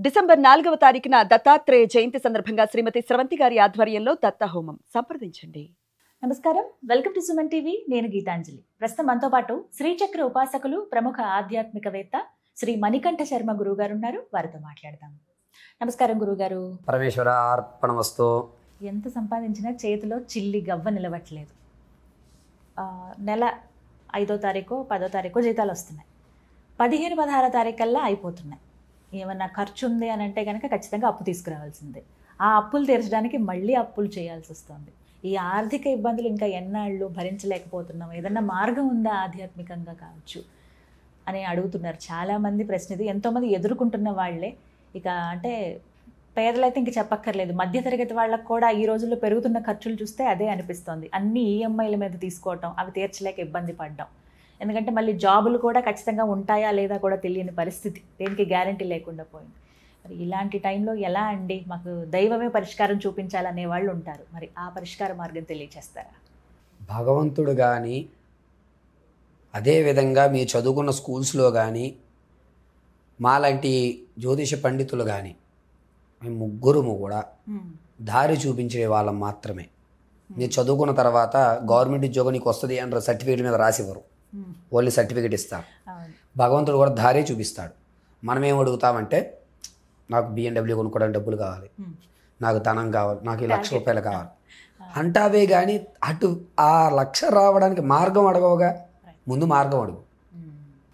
December 4వ తారీఖున దత్తాత్రేయ జయంతి సందర్భంగా శ్రీమతి స్రవంతి గారి ఆధ్వర్యంలో దత్త హోమం సంప్రదించండి. నమస్కారం, వెల్కమ్ టు సుమన్ టీవీ. నేను గీతాంజలి. ప్రస్తుతం మనతో పాటు శ్రీచక్ర ఉపాసకులు, ప్రముఖ ఆధ్యాత్మికవేత్త శ్రీ మణికంఠ శర్మ గురువు గారు ఉన్నారు. వారితో మాట్లాడదాం. నమస్కారం గురుగారు. పరమేశ్వర అర్పణమస్తు. ఎంత సంపాదించినా చేతిలో చిల్లి గవ్వ నిలవట్లేదు. నెల 5వ తారీఖు 10వ తారీఖు జీతాలు వస్తున్నాయి. 15, 16వ తారీఖు కల్లా అయిపోతున్నాయి. ఏమన్నా ఖర్చు ఉంది అని అంటే కనుక ఖచ్చితంగా అప్పు తీసుకురావాల్సిందే. ఆ అప్పులు తీర్చడానికి మళ్ళీ అప్పులు చేయాల్సి వస్తుంది. ఈ ఆర్థిక ఇబ్బందులు ఇంకా ఎన్నాళ్ళు భరించలేకపోతున్నాం, ఏదన్నా మార్గం ఉందా ఆధ్యాత్మికంగా కావచ్చు అని అడుగుతున్నారు చాలామంది. ప్రశ్న ఇది. ఎంతోమంది ఎదుర్కొంటున్న వాళ్ళే. ఇక అంటే పేదలైతే ఇంక చెప్పక్కర్లేదు. మధ్యతరగతి వాళ్ళకు కూడా ఈ రోజుల్లో పెరుగుతున్న ఖర్చులు చూస్తే అదే అనిపిస్తోంది. అన్ని ఈఎంఐల మీద తీసుకోవటం, అవి తీర్చలేక ఇబ్బంది పడ్డం. ఎందుకంటే మళ్ళీ జాబులు కూడా ఖచ్చితంగా ఉంటాయా లేదా కూడా తెలియని పరిస్థితి, దేనికి గ్యారంటీ లేకుండా పోయింది. మరి ఇలాంటి టైంలో ఎలా అండి, మాకు దైవమే పరిష్కారం చూపించాలనే వాళ్ళు ఉంటారు. మరి ఆ పరిష్కార మార్గం తెలియచేస్తారా? భగవంతుడు కానీ, అదేవిధంగా మీరు చదువుకున్న స్కూల్స్లో కానీ, మాలాంటి జ్యోతిష పండితులు కానీ, మేము ముగ్గురుము కూడా దారి చూపించే వాళ్ళం మాత్రమే. మీరు చదువుకున్న తర్వాత గవర్నమెంట్ ఉద్యోగం నీకు వస్తుంది అంటారు, సర్టిఫికేట్ మీద రాసివ్వరు, ఓన్లీ సర్టిఫికేట్ ఇస్తారు. భగవంతుడు కూడా దారే చూపిస్తాడు. మనం ఏం అడుగుతామంటే, నాకు BMW కొనుక్కోవడానికి డబ్బులు కావాలి, నాకు ధనం కావాలి, నాకు 1,00,000 రూపాయలు కావాలి అంటావే కానీ అటు ఆ 1,00,000 రావడానికి మార్గం అడగవుగా. ముందు మార్గం అడుగు,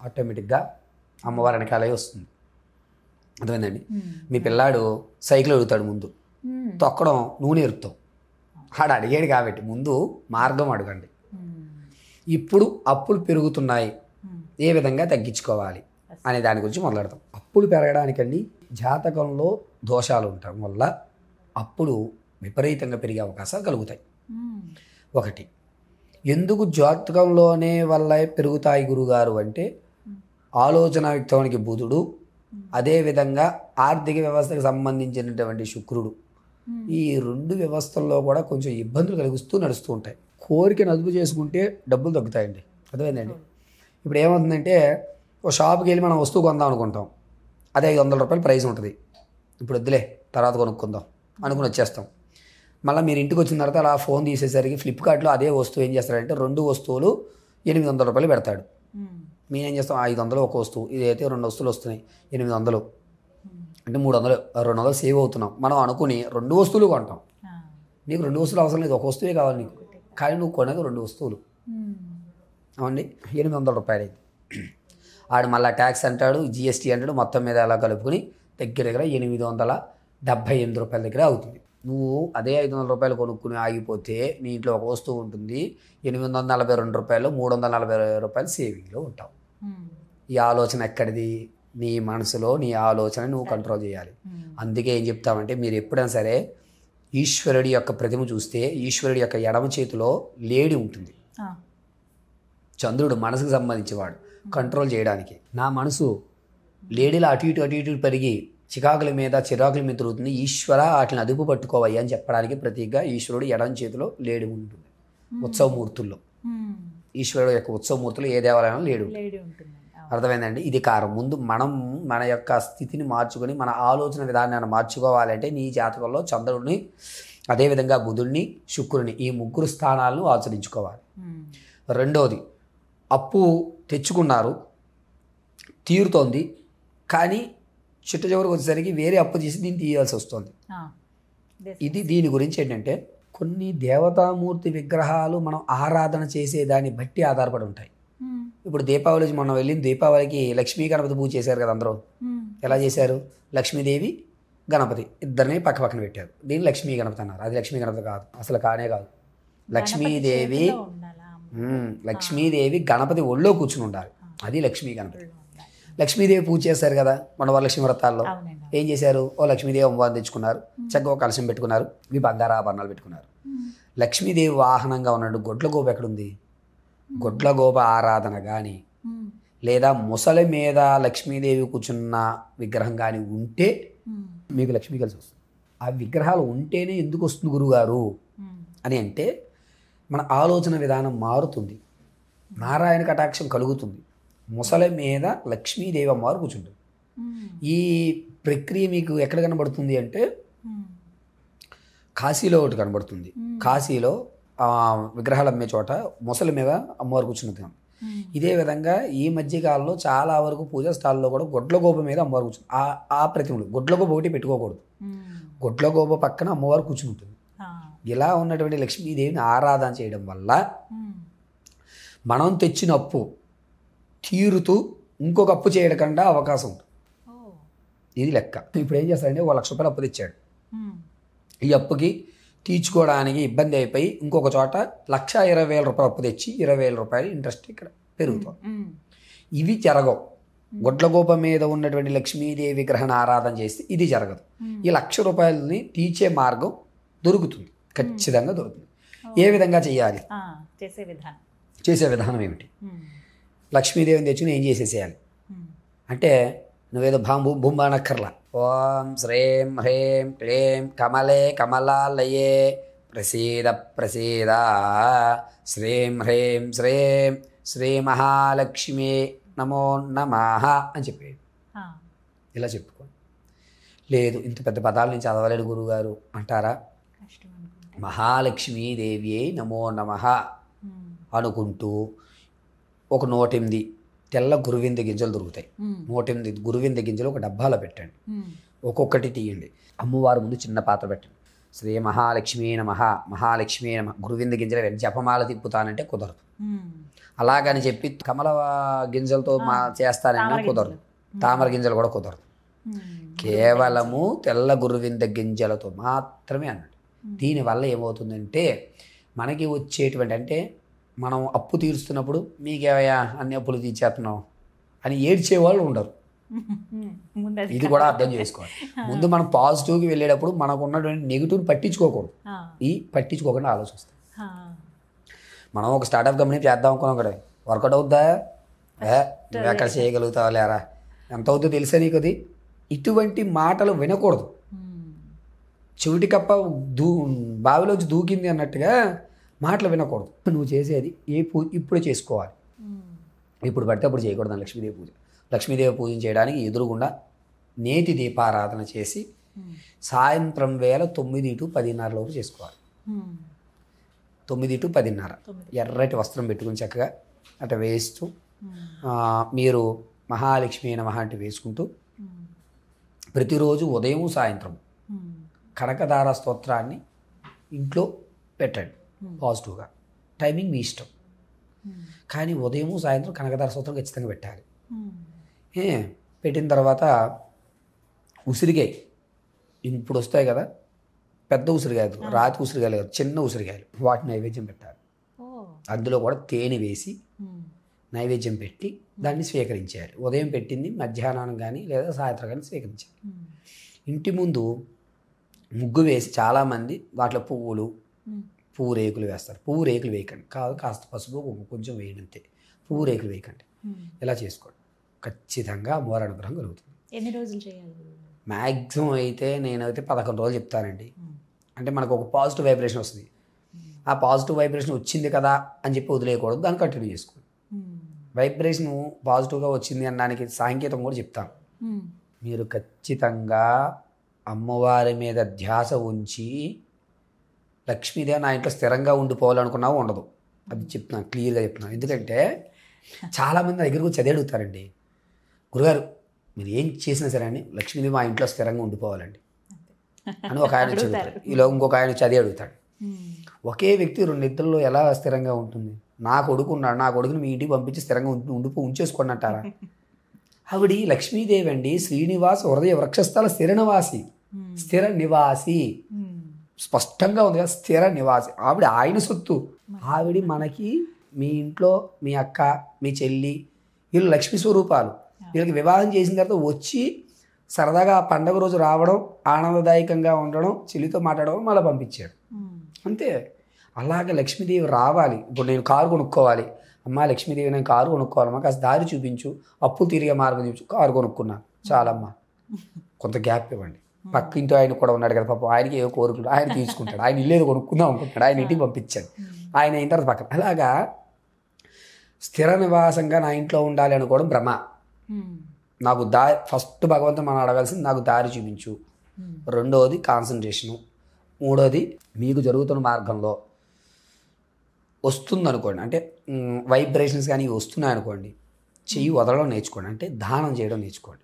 ఆటోమేటిక్గా అమ్మవారి వెనకాలే వస్తుంది. అర్థమైందండి? మీ పిల్లాడు సైకిల్ అడుగుతాడు, ముందు తొక్కడం నువ్వు నేర్పుతావు. ఆడు అడిగాడు కాబట్టి ముందు మార్గం అడగండి. ఇప్పుడు అప్పులు పెరుగుతున్నాయి, ఏ విధంగా తగ్గించుకోవాలి అనే దాని గురించి మొదలెడతాం. అప్పులు పెరగడానికండి జాతకంలో దోషాలు ఉండటం వల్ల అప్పులు విపరీతంగా పెరిగే అవకాశాలు కలుగుతాయి. ఒకటి, ఎందుకు జాతకంలోనే వల్ల పెరుగుతాయి గురుగారు అంటే, ఆలోచన యుక్తానికి బుధుడు, అదేవిధంగా ఆర్థిక వ్యవస్థకు సంబంధించినటువంటి శుక్రుడు, ఈ రెండు వ్యవస్థల్లో కూడా కొంచెం ఇబ్బందులు కలిగిస్తూ నడుస్తూ ఉంటాయి. కోరికను అదుపు చేసుకుంటే డబ్బులు తగ్గుతాయండి. అర్థమైందండి? ఇప్పుడు ఏమవుతుందంటే, ఒక షాప్కి వెళ్ళి మనం వస్తువు కొందాం అనుకుంటాం, అదే 500 రూపాయలు ప్రైస్ ఉంటుంది. ఇప్పుడు వద్దులే తర్వాత కొనుక్కుందాం అనుకుని వచ్చేస్తాం. మళ్ళీ మీరు ఇంటికి వచ్చిన తర్వాత అలా ఫోన్ తీసేసరికి ఫ్లిప్కార్ట్లో అదే వస్తువు ఏం చేస్తాడంటే, 2 వస్తువులు 800 రూపాయలు పెడతాడు. మేమేం చేస్తాం, 500 ఒక వస్తువు, ఇదైతే 2 వస్తువులు వస్తున్నాయి 800 అంటే 300, 200 సేవ్ అవుతున్నాం. మనం అనుకుని 2 వస్తువులు కొంటాం. నీకు 2 వస్తువులు అవసరం లేదు, ఒక వస్తువే కావాలి నీకు, కానీ నువ్వు కొనేది 2 వస్తువులు. అవండి 800 రూపాయలు అయింది. ఆడు మళ్ళీ ట్యాక్స్ అంటాడు, GST అంటాడు, మొత్తం మీద అలా కలుపుకొని దగ్గర 878 రూపాయల దగ్గర అవుతుంది. నువ్వు అదే 500 రూపాయలు కొనుక్కుని ఆగిపోతే నీ ఇంట్లో ఒక వస్తువు ఉంటుంది, 842 రూపాయలు, 340 రూపాయలు సేవింగ్లో ఉంటావు. ఈ ఆలోచన ఎక్కడిది? నీ మనసులో నీ ఆలోచన నువ్వు కంట్రోల్ చేయాలి. అందుకే ఏం చెప్తామంటే, మీరు ఎప్పుడైనా సరే ఈశ్వరుడి యొక్క ప్రతిమ చూస్తే ఈశ్వరుడి యొక్క ఎడమ చేతిలో లేడి ఉంటుంది. చంద్రుడు మనసుకు సంబంధించేవాడు, కంట్రోల్ చేయడానికి. నా మనసు లేడీలో అటు ఇటు పెరిగి చికాకుల మీద చిరాకుల మీద తిరుగుతుంది, ఈశ్వర వాటిని అదుపు పట్టుకోవయ్యా అని చెప్పడానికి ప్రతీకగా ఈశ్వరుడు ఎడమ చేతిలో లేడి ఉంటుంది. ఉత్సవమూర్తుల్లో, ఈశ్వరుడు యొక్క ఉత్సవమూర్తులు ఏ దేవాలయంలో లేడు ఉంటుంది. అర్థమైందండి? ఇది కారణం. ముందు మనం మన యొక్క స్థితిని మార్చుకొని మన ఆలోచన విధానాన్ని మార్చుకోవాలంటే నీ జాతకంలో చంద్రుడిని, అదేవిధంగా బుధుడిని, శుక్రుడిని, ఈ 3 స్థానాలను ఆచరించుకోవాలి. రెండోది, అప్పు తెచ్చుకున్నారు, తీరుతోంది, కానీ చిట్ట చివరికి వచ్చేసరికి వేరే అప్పు చేసి దీన్ని తీయాల్సి వస్తుంది. ఇది దీని గురించి ఏంటంటే, కొన్ని దేవతామూర్తి విగ్రహాలు మనం ఆరాధన చేసేదాన్ని బట్టి ఆధారపడి ఉంటాయి. ఇప్పుడు దీపావళి, మనం వెళ్ళిన దీపావళికి లక్ష్మీ గణపతి పూజ చేశారు కదా అందరూ. ఎలా చేశారు? లక్ష్మీదేవి, గణపతి ఇద్దరిని పక్క పక్కన పెట్టారు. దీన్ని లక్ష్మీ గణపతి అన్నారు. అది లక్ష్మీ గణపతి కాదు, అసలు కానే కాదు. లక్ష్మీదేవి గణపతి ఒళ్ళో కూర్చుని ఉండాలి, అది లక్ష్మీ గణపతి. లక్ష్మీదేవి పూజ చేశారు కదా మన వరలక్ష్మి వ్రతాల్లో. ఏం చేశారు? ఓ లక్ష్మీదేవి అమ్మవారిని తెచ్చుకున్నారు, చక్కగా కలశం పెట్టుకున్నారు, మీ బంగారు ఆభరణాలు పెట్టుకున్నారు. లక్ష్మీదేవి వాహనంగా ఉన్నాడు గొడ్లగోప ఎక్కడుంది? గొడ్లగోప ఆరాధన కానీ, లేదా ముసలి మీద లక్ష్మీదేవి కూర్చున్న విగ్రహం కానీ ఉంటే మీకు లక్ష్మీ కలిసి వస్తుంది. ఆ విగ్రహాలు ఉంటేనే ఎందుకు వస్తుంది గురుగారు అని అంటే, మన ఆలోచన విధానం మారుతుంది, నారాయణ కటాక్షం కలుగుతుంది. ముసలి మీద లక్ష్మీదేవి అమ్మవారు కూర్చుంటుంది. ఈ ప్రక్రియ మీకు ఎక్కడ కనబడుతుంది అంటే కాశీలో ఒకటి కనబడుతుంది. కాశీలో విగ్రహాలు అమ్మే చోట మొసలి మీద అమ్మవారు కూర్చున్నది. ఇదే విధంగా ఈ మధ్యకాలంలో చాలా వరకు పూజా స్టాల్లో కూడా గొడ్లగోప మీద అమ్మవారు కూర్చుంది. ఆ ప్రతిమలు గొడ్లగోప ఒకటి పెట్టుకోకూడదు, గొడ్లగోప పక్కన అమ్మవారు కూర్చుని ఉంటుంది. ఇలా ఉన్నటువంటి లక్ష్మీదేవిని ఆరాధన చేయడం వల్ల మనం తెచ్చిన అప్పు తీరుతూ ఇంకొక అప్పు చేయకుండా అవకాశం ఉంటుంది. ఇది లెక్క. ఇప్పుడు ఏం చేస్తాడంటే 1 లక్ష రూపాయలు అప్పు తెచ్చాడు. ఈ అప్పుకి తీర్చుకోవడానికి ఇబ్బంది అయిపోయి ఇంకొక చోట 1,20,000 రూపాయలు అప్పు తెచ్చి 20,000 రూపాయలు ఇంట్రెస్ట్ ఇక్కడ పెరుగుతుంది. ఇవి జరగవు. గొడ్లగోప మీద ఉన్నటువంటి లక్ష్మీదేవి విగ్రహాన్ని ఆరాధన చేస్తే ఇది జరగదు. ఈ 1,00,000 రూపాయలని తీర్చే మార్గం దొరుకుతుంది, ఖచ్చితంగా దొరుకుతుంది. ఏ విధంగా చేయాలి, చేసే విధానం ఏమిటి? లక్ష్మీదేవిని తెచ్చుకుని ఏం చేసేసేయాలి అంటే, నువ్వేదో భూంబా అనక్కర్లా. ఓం శ్రీం హ్రీం క్లీం కమలే కమలాలయే ప్రసీద ప్రసీద శ్రీం హ్రీం శ్రీం శ్రీ మహాలక్ష్మి నమో నమః అని చెప్పేది. ఇలా చెప్పుకోండి. లేదు ఇంత పెద్ద పదాలు నేను చదవలేడు గురువుగారు అంటారా, మహాలక్ష్మీదేవి నమో నమః అనుకుంటూ ఒక 108 తెల్ల గురువింద గింజలు దొరుకుతాయి. 108 గురువింద గింజలు ఒక డబ్బాలో పెట్టండి, ఒక్కొక్కటి తీయండి. అమ్మవారి ముందు చిన్న పాత్ర పెట్టండి. శ్రీ మహాలక్ష్మీ నమః మహాలక్ష్మీ నమః. గురువింద గింజలు జపమాల తిప్పుతానంటే కుదరదు. అలాగని చెప్పి కమల గింజలతో చేస్తానన్నా కుదరదు, తామర గింజలు కూడా కుదరదు. కేవలము తెల్ల గురువింద గింజలతో మాత్రమే అన్నాడు. దీనివల్ల ఏమవుతుందంటే మనకి వచ్చేటువంటి, అంటే మనం అప్పు తీరుస్తున్నప్పుడు మీకేవయ్యా అన్ని అప్పులు తీర్చేస్తున్నావు అని ఏడ్చేవాళ్ళు ఉండరు. ఇది కూడా అర్థం చేసుకోవాలి. ముందు మనం పాజిటివ్కి వెళ్ళేటప్పుడు మనకు ఉన్నటువంటి నెగిటివ్ని పట్టించుకోకూడదు. ఈ పట్టించుకోకుండా ఆలోచిస్తాం. మనం ఒక స్టార్ట్అప్ కంపెనీ చేద్దాం అనుకున్నాం కదా, వర్కౌట్ అవుద్దా, నువ్వు ఎక్కడ చేయగలుగుతావా లేరా, ఎంత అవుతుందో తెలుసా నీకు? అది ఇటువంటి మాటలు వినకూడదు. చెవిటి కప్ప బావిలోంచి దూకింది అన్నట్టుగా మాటలు వినకూడదు. నువ్వు చేసేది ఇప్పుడు చేసుకోవాలి, ఇప్పుడు పడితే అప్పుడు చేయకూడదు. లక్ష్మీదేవి పూజ, లక్ష్మీదేవి పూజ చేయడానికి ఎదురుగుండా నేతి దీపారాధన చేసి సాయంత్రం వేళ 9 to 10:30 లోపు చేసుకోవాలి. 9 to 10:30 ఎర్రటి వస్త్రం పెట్టుకుని చక్కగా అట్లా వేస్తూ మీరు మహాలక్ష్మి నమః అంటే వేసుకుంటూ ప్రతిరోజు ఉదయం సాయంత్రం కనకదార స్తోత్రాన్ని ఇంట్లో పెట్టండి. పాజిటివ్గా టైమింగ్ మీ ఇష్టం, కానీ ఉదయం సాయంత్రం కనకదార స్తోత్రం ఖచ్చితంగా పెట్టాలి. పెట్టిన తర్వాత ఉసిరికాయ ఇప్పుడు వస్తాయి కదా, పెద్ద ఉసిరికాయలు, రాతి ఉసిరికాయలు కాదు, చిన్న ఉసిరికాయలు, వాటి నైవేద్యం పెట్టాలి. అందులో కూడా తేనె వేసి నైవేద్యం పెట్టి దాన్ని స్వీకరించాలి. ఉదయం పెట్టింది మధ్యాహ్నం కానీ లేదా సాయంత్రం కానీ స్వీకరించాలి. ఇంటి ముందు ముగ్గు వేసి చాలామంది వాటిలో పువ్వు రేకులు వేస్తారు. పువ్వు రేకులు వేయకండి, కాస్త పసుపు కొంచెం వేయండి అంతే. పువ్వు రేకులు వేయకండి. ఇలా చేసుకోండి, ఖచ్చితంగా అమ్మవారి అనుగ్రహం కలుగుతుంది. ఎన్ని రోజులు చేయాలి? మ్యాక్సిమం అయితే నేనైతే 11 రోజులు చెప్తానండి. అంటే మనకు ఒక పాజిటివ్ వైబ్రేషన్ వస్తుంది. ఆ పాజిటివ్ వైబ్రేషన్ వచ్చింది కదా అని చెప్పి వదిలేయకూడదు, దాన్ని కంటిన్యూ చేసుకోండి. వైబ్రేషన్ పాజిటివ్గా వచ్చింది అనడానికి సాంకేతం కూడా చెప్తాను. మీరు ఖచ్చితంగా అమ్మవారి మీద ధ్యాస ఉంచి లక్ష్మీదేవి నా ఇంట్లో స్థిరంగా ఉండిపోవాలనుకున్నావు ఉండదు. అది చెప్తున్నాను, క్లియర్గా చెప్తున్నాను. ఎందుకంటే చాలామంది నా దగ్గరకు వచ్చి అదే అడుగుతారండి, గురుగారు మీరు ఏం చేసినా సరే అని లక్ష్మీదేవి మా ఇంట్లో స్థిరంగా ఉండిపోవాలండి అని ఒక ఆయన చదువుతాడు. ఈలో ఇంకొక ఆయన వచ్చి అదే అడుగుతాడు. ఒకే వ్యక్తి 2 ఇద్దరిలో ఎలా స్థిరంగా ఉంటుంది? నా కొడుకు ఉన్నాడు, నా కొడుకుని మీ ఇంటికి పంపించి స్థిరంగా ఉంచేసుకోండి అంటారా? ఆవిడ లక్ష్మీదేవి అండి, శ్రీనివాస హృదయ వృక్షస్థల స్థిర నివాసి స్పష్టంగా ఉంది కదా, స్థిర నివాసి. ఆవిడ ఆయన సొత్తు. ఆవిడ మనకి మీ ఇంట్లో మీ అక్క మీ చెల్లి వీళ్ళు లక్ష్మీ స్వరూపాలు. వీళ్ళకి వివాహం చేసిన తర్వాత వచ్చి సరదాగా ఆ పండగ రోజు రావడం, ఆనందదాయకంగా ఉండడం, చెల్లితో మాట్లాడడం, మళ్ళీ పంపించాడు అంతే. అలాగే లక్ష్మీదేవి రావాలి. ఇప్పుడు నేను కారు కొనుక్కోవాలి, అమ్మ లక్ష్మీదేవి నేను కారు కొనుక్కోవాలమ్మా, కాస్త దారి చూపించు, అప్పులు తిరిగే మార్గం చూపించు. కారు కొనుక్కున్నాను చాలమ్మా, కొంత గ్యాప్ ఇవ్వండి. పక్క ఇంట్లో ఆయన కూడా ఉన్నాడు కదా పాపం, ఆయనకి ఏవో కోరికలు ఆయన తీసుకుంటాడు. ఆయన ఇల్లు ఏదో కొనుక్కుందాం అనుకుంటాడు, ఆయన ఇంటికి పంపించాడు. ఆయన అయిన తర్వాత పక్కన అలాగా స్థిర నివాసంగా నా ఇంట్లో ఉండాలి అనుకోవడం భ్రమ. నాకు ఫస్ట్ భగవంతుడు మనం అడగాల్సింది నాకు దారి చూపించు. రెండవది కాన్సన్ట్రేషను. మూడోది మీకు జరుగుతున్న మార్గంలో వస్తుందనుకోండి, అంటే వైబ్రేషన్స్ కానీ వస్తున్నాయి అనుకోండి, చెయ్యి వదలడం నేర్చుకోండి, అంటే దానం చేయడం నేర్చుకోండి.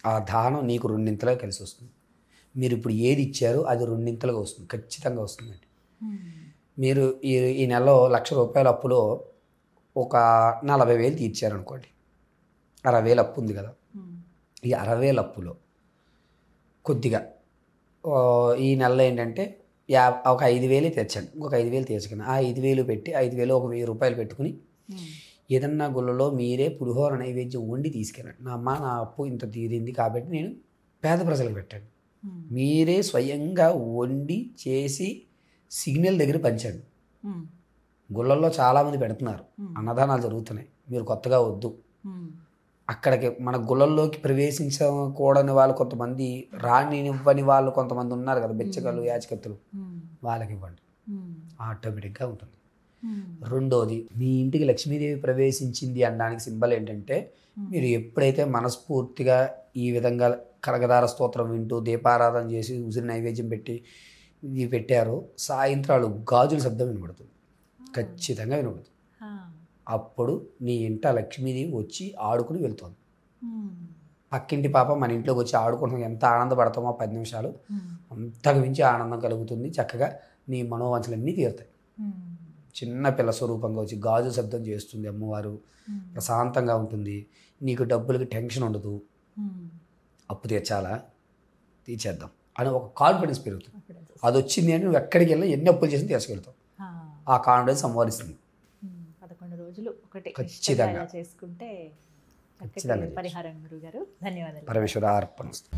ఆ దానం నీకు రెండింతలుగా కలిసి వస్తుంది. మీరు ఇప్పుడు ఏది ఇచ్చారో అది రెండింతలుగా వస్తుంది, ఖచ్చితంగా వస్తుందండి. మీరు ఈ నెలలో 1,00,000 రూపాయల అప్పులో ఒక 40,000 తీర్చారనుకోండి, 60,000 అప్పు ఉంది కదా, ఈ 60,000 అప్పులో కొద్దిగా ఈ నెలలో ఏంటంటే ఒక 5,000 తెచ్చండి, ఇంకొక 5,000 తీర్చకండి. ఆ 5,000 పెట్టి 5,000 ఒక 1,000 రూపాయలు పెట్టుకుని ఏదన్నా గుళ్ళలో మీరే పులిహోర నైవేద్యం వండి తీసుకెళ్ళండి. నా అప్పు ఇంత తీరింది కాబట్టి నేను పేద ప్రజలకు పెట్టండి. మీరే స్వయంగా వండి చేసి సిగ్నల్ దగ్గర పంచండి. గుళ్ళల్లో చాలామంది పెడుతున్నారు, అన్నదానాలు జరుగుతున్నాయి, మీరు కొత్తగా వద్దు. అక్కడికి మన గుళ్ళల్లోకి ప్రవేశించకూడని వాళ్ళు కొంతమంది, రానివ్వని వాళ్ళు కొంతమంది ఉన్నారు కదా, బెచ్చగాళ్ళు, యాచకత్తులు, వాళ్ళకి ఇవ్వండి, ఆటోమేటిక్గా ఉంటుంది. రెండోది, మీ ఇంటికి లక్ష్మీదేవి ప్రవేశించింది అనడానికి సింబల్ ఏంటంటే, మీరు ఎప్పుడైతే మనస్ఫూర్తిగా ఈ విధంగా కనకదార స్తోత్రం వింటూ దీపారాధన చేసి ఉసిరి నైవేద్యం పెట్టి ఇది పెట్టారో, సాయంత్రాలు గాజుల శబ్దం వినబడుతుంది, ఖచ్చితంగా వినబడుతుంది. అప్పుడు నీ ఇంట లక్ష్మీదేవి వచ్చి ఆడుకుని వెళ్తుంది. పక్కింటి పాప మన ఇంట్లోకి వచ్చి ఆడుకుంటాం, ఎంత ఆనందపడతామో 10 నిమిషాలు, అంతకు మించి ఆనందం కలుగుతుంది. చక్కగా నీ మనోవాంఛలన్నీ తీరుతాయి. చిన్న పిల్ల స్వరూపంగా వచ్చి గాజు శబ్దం చేస్తుంది అమ్మవారు, ప్రశాంతంగా ఉంటుంది. నీకు డబ్బులకి టెన్షన్ ఉండదు. అప్పు తీర్చాలా, తీర్చేద్దాం అని ఒక కాన్ఫిడెన్స్ పెరుగుతుంది. అది వచ్చింది అని నువ్వు ఎక్కడికి వెళ్ళి ఎన్ని అప్పులు చేసి తీసుకెళ్తావు. ఆ కాన్ఫిడెన్స్ సంపాదిస్తుంది. 11 రోజులు ఒకటి ఖచ్చితంగా చేసుకుంటే ఖచ్చితంగా పరిహారం. గురుగారు ధన్యవాదాలు. పరమేశ్వర అర్పణమస్తు.